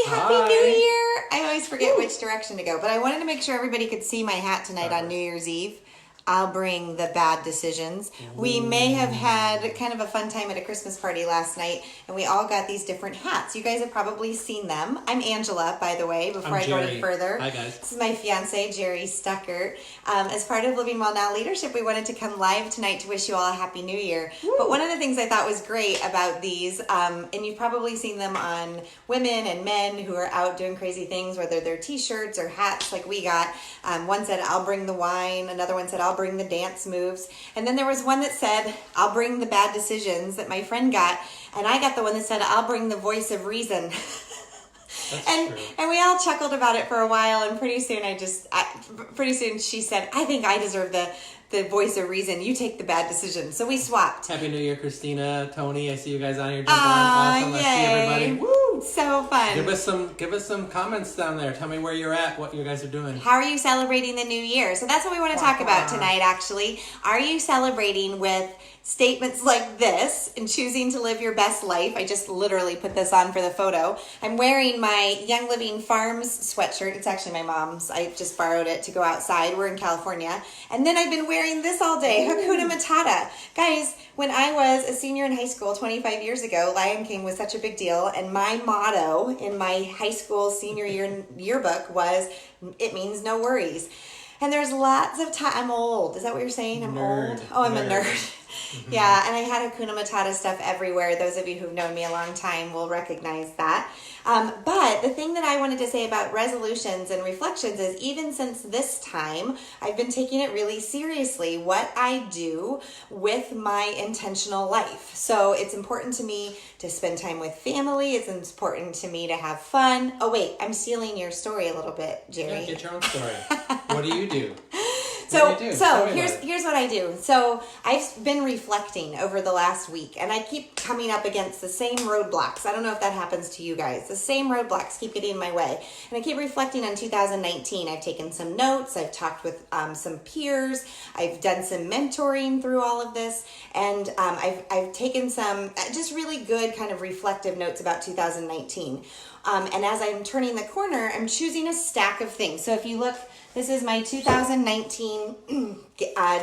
Happy Hi. New Year! I always forget which direction to go, but I wanted to make sure everybody could see my hat tonight on New Year's Eve. I'll bring the bad decisions. We may have had kind of a fun time at a Christmas party last night, and we all got these different hats. You guys have probably seen them. I'm Angela, by the way, before I go any further. Hi, guys. This is my fiance, Jerry Stuckert. As part of Living Well Now Leadership, we wanted to come live tonight to wish you all a Happy New Year. Woo. But one of the things I thought was great about these, and you've probably seen them on women and men who are out doing crazy things, whether they're t-shirts or hats like we got. One said, I'll bring the wine. Another one said, I'll bring the dance moves. And then there was one that said, I'll bring the bad decisions that my friend got. And I got the one that said, I'll bring the voice of reason. And we all chuckled about it for a while, and pretty soon she said, I think I deserve the voice of reason. You take the bad decision. So we swapped. Happy New Year, Christina, Tony. I see you guys on here. Awesome. Yay. I see everybody. Woo! So fun. Give us some comments down there. Tell me where you're at, what you guys are doing. How are you celebrating the new year? So that's what we want to talk about tonight, actually. Are you celebrating with statements like this and choosing to live your best life? I just literally put this on for the photo. I'm wearing my Young Living Farms sweatshirt. It's actually my mom's. I just borrowed it to go outside. We're in California. And then I've been wearing this all day, Hakuna Matata. Guys, when I was a senior in high school 25 years ago, Lion King was such a big deal. And my motto in my high school senior year yearbook was, it means no worries. And there's lots of time. I'm old. Is that what you're saying? I'm old? Oh, I'm a nerd. Mm-hmm. Yeah, and I had Hakuna Matata stuff everywhere. Those of you who've known me a long time will recognize that. But the thing that I wanted to say about resolutions and reflections is even since this time, I've been taking it really seriously, what I do with my intentional life. So it's important to me to spend time with family. It's important to me to have fun. Oh, wait, I'm stealing your story a little bit, Jerry. Yeah, get your own story. What do you do? So here's what I do. So I've been reflecting over the last week, and I keep coming up against the same roadblocks. I don't know if that happens to you guys. The same roadblocks keep getting in my way. And I keep reflecting on 2019. I've taken some notes. I've talked with some peers. I've done some mentoring through all of this. And I've taken some just really good kind of reflective notes about 2019. And as I'm turning the corner, I'm choosing a stack of things. So if you look, this is my 2019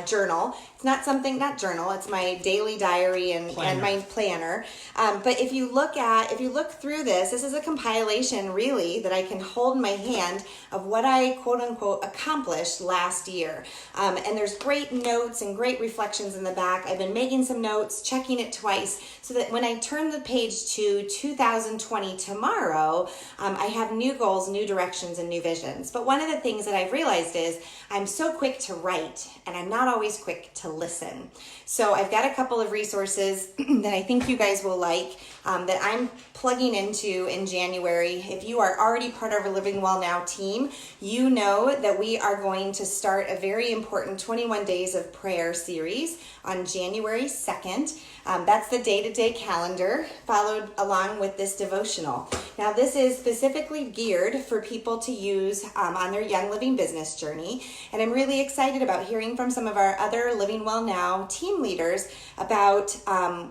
journal. It's not journal, it's my daily diary and my planner. But if you look through this is a compilation really that I can hold in my hand of what I quote unquote accomplished last year. And there's great notes and great reflections in the back. I've been making some notes, checking it twice, so that when I turn the page to 2020 tomorrow, I have new goals, new directions, and new visions. But one of the things that I've realized is I'm so quick to write and I'm not always quick to listen. So I've got a couple of resources that I think you guys will like that I'm plugging into in January. If you are already part of our Living Well Now team, you know that we are going to start a very important 21 Days of Prayer series on January 2nd. That's the day-to-day calendar followed along with this devotional. Now, this is specifically geared for people to use on their young living business journey. And I'm really excited about hearing from some of our other Living Well Now team leaders about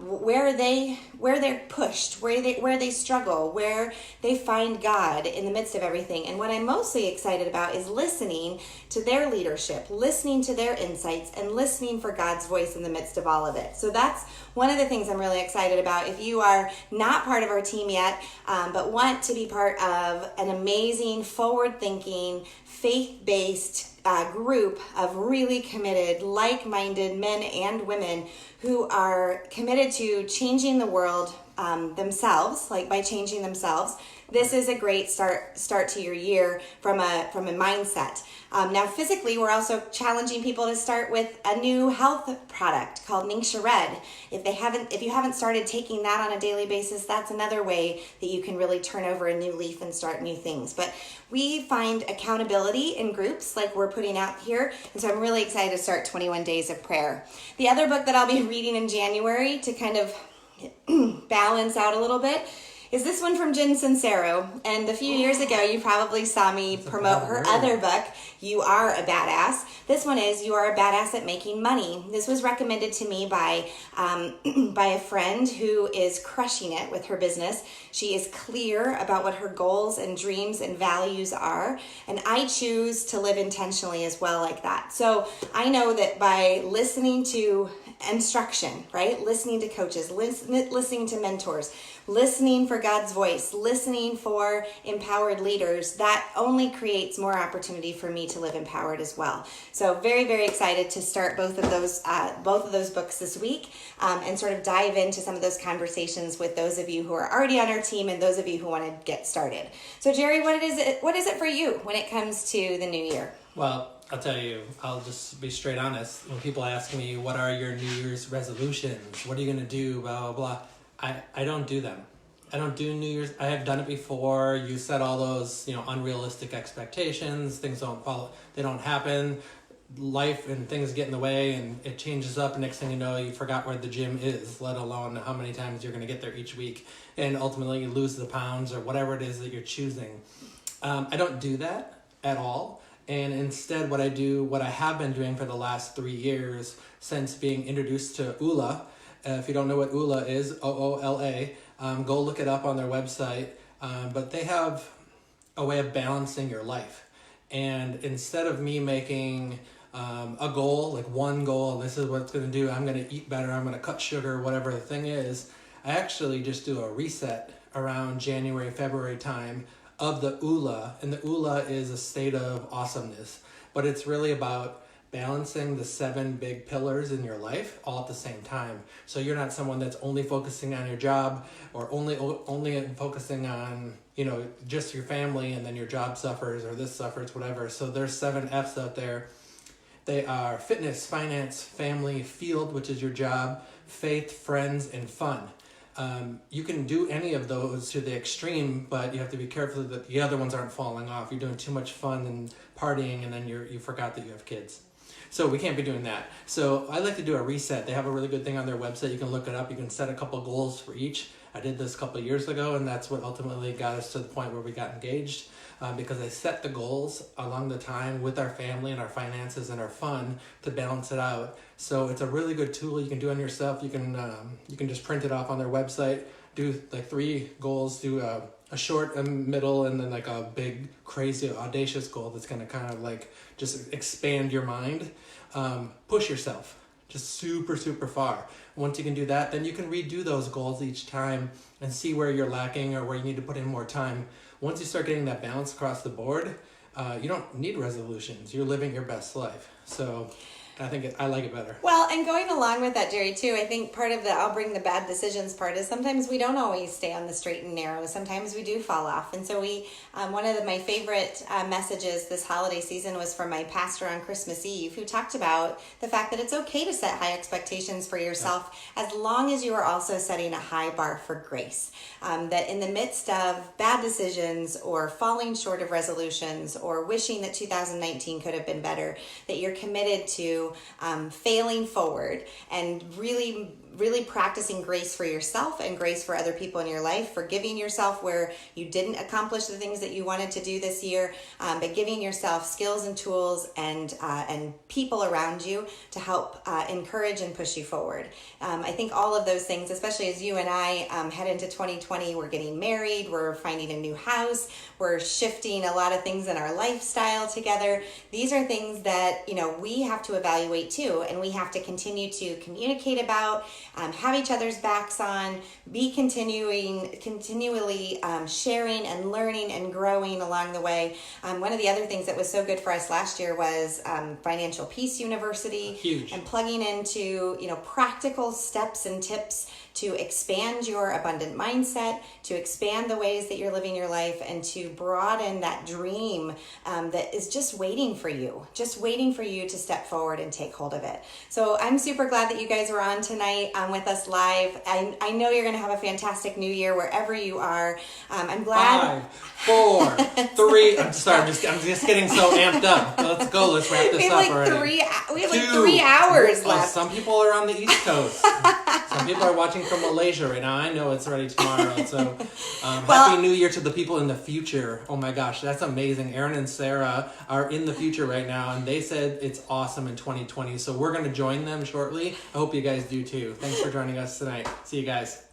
where they're pushed, where they struggle, where they find God in the midst of everything. And what I'm mostly excited about is listening to their leadership, listening to their insights, and listening for God's voice in the midst of all of it. So that's one of the things I'm really excited about. If you are not part of our team yet, but want to be part of an amazing, forward-thinking, faith-based group of really committed, like-minded men and women who are committed to changing the world themselves, like by changing themselves, this is a great start to your year from a mindset. Now, physically, we're also challenging people to start with a new health product called Ningxia Red. If you haven't started taking that on a daily basis, that's another way that you can really turn over a new leaf and start new things. But we find accountability in groups like we're putting out here, and so I'm really excited to start 21 Days of Prayer. The other book that I'll be reading in January to kind of balance out a little bit is this one from Jen Sincero. And a few years ago, you probably saw me promote her other book, You Are a Badass. This one is You Are a Badass at Making Money. This was recommended to me by a friend who is crushing it with her business. She is clear about what her goals and dreams and values are. And I choose to live intentionally as well like that. So I know that by listening to instruction, right? Listening to coaches, listening to mentors, listening for God's voice, listening for empowered leaders, that only creates more opportunity for me to live empowered as well. So very, very excited to start both of those books this week, and sort of dive into some of those conversations with those of you who are already on our team and those of you who want to get started. So Jerry, what is it for you when it comes to the new year? Well, I'll tell you, I'll just be straight honest. When people ask me, what are your New Year's resolutions? What are you going to do? Blah, blah, blah. I don't do them. I don't do New Year's. I have done it before. You set all those, unrealistic expectations. Things don't follow. They don't happen. Life and things get in the way and it changes up. And next thing you know, you forgot where the gym is, let alone how many times you're going to get there each week. And ultimately you lose the pounds or whatever it is that you're choosing. I don't do that at all. And instead what I have been doing for the last 3 years since being introduced to ULA, if you don't know what ULA is, OOLA, go look it up on their website. But they have a way of balancing your life. And instead of me making a goal, like one goal, this is what it's going to do, I'm going to eat better, I'm going to cut sugar, whatever the thing is, I actually just do a reset around January, February time of the ULA, and the ULA is a state of awesomeness, but it's really about balancing the 7 big pillars in your life all at the same time. So you're not someone that's only focusing on your job or only focusing on, just your family and then your job suffers or this suffers, whatever. So there's 7 F's out there. They are fitness, finance, family, field, which is your job, faith, friends, and fun. You can do any of those to the extreme, but you have to be careful that the other ones aren't falling off. You're doing too much fun and partying, and then you forgot that you have kids. So we can't be doing that. So I like to do a reset. They have a really good thing on their website. You can look it up. You can set a couple goals for each. I did this a couple of years ago, and that's what ultimately got us to the point where we got engaged, because I set the goals along the time with our family and our finances and our fun to balance it out. So it's a really good tool you can do on yourself. You can just print it off on their website, do like 3 goals, do a short, a middle, and then like a big, crazy, audacious goal that's going to kind of like just expand your mind. Push yourself just super, super far. Once you can do that, then you can redo those goals each time and see where you're lacking or where you need to put in more time. Once you start getting that balance across the board, you don't need resolutions. You're living your best life. So I think I like it better. Well, and going along with that, Jerry, too, I think part of the I'll bring the bad decisions part is sometimes we don't always stay on the straight and narrow. Sometimes we do fall off. And so one of my favorite messages this holiday season was from my pastor on Christmas Eve, who talked about the fact that it's okay to set high expectations for yourself as long as you are also setting a high bar for grace. That in the midst of bad decisions or falling short of resolutions or wishing that 2019 could have been better, that you're committed to failing forward and really practicing grace for yourself and grace for other people in your life, forgiving yourself where you didn't accomplish the things that you wanted to do this year, but giving yourself skills and tools and people around you to help encourage and push you forward. I think all of those things, especially as you and I head into 2020, we're getting married, we're finding a new house, we're shifting a lot of things in our lifestyle together. It are things that, we have to evaluate too, and we have to continue to communicate about, have each other's backs on, be continually sharing and learning and growing along the way. One of the other things that was so good for us last year was Financial Peace University. Huge. And plugging into, practical steps and tips to expand your abundant mindset, to expand the ways that you're living your life, and to broaden that dream that is just waiting for you to step forward and take hold of it. So I'm super glad that you guys were on tonight with us live. I know you're going to have a fantastic new year wherever you are. I'm glad. 5, 4, 3. I'm sorry. I'm just getting so amped up. Let's go. Let's wrap this up already. We have 3 hours left. Some people are on the East Coast. Some people are watching from Malaysia right now. I know it's already tomorrow. So Happy New Year to the people in the future. Oh my gosh, that's amazing. Aaron and Sarah are in the future right now, and they said it's awesome in 2020. So we're going to join them shortly. I hope you guys do too. Thanks for joining us tonight. See you guys.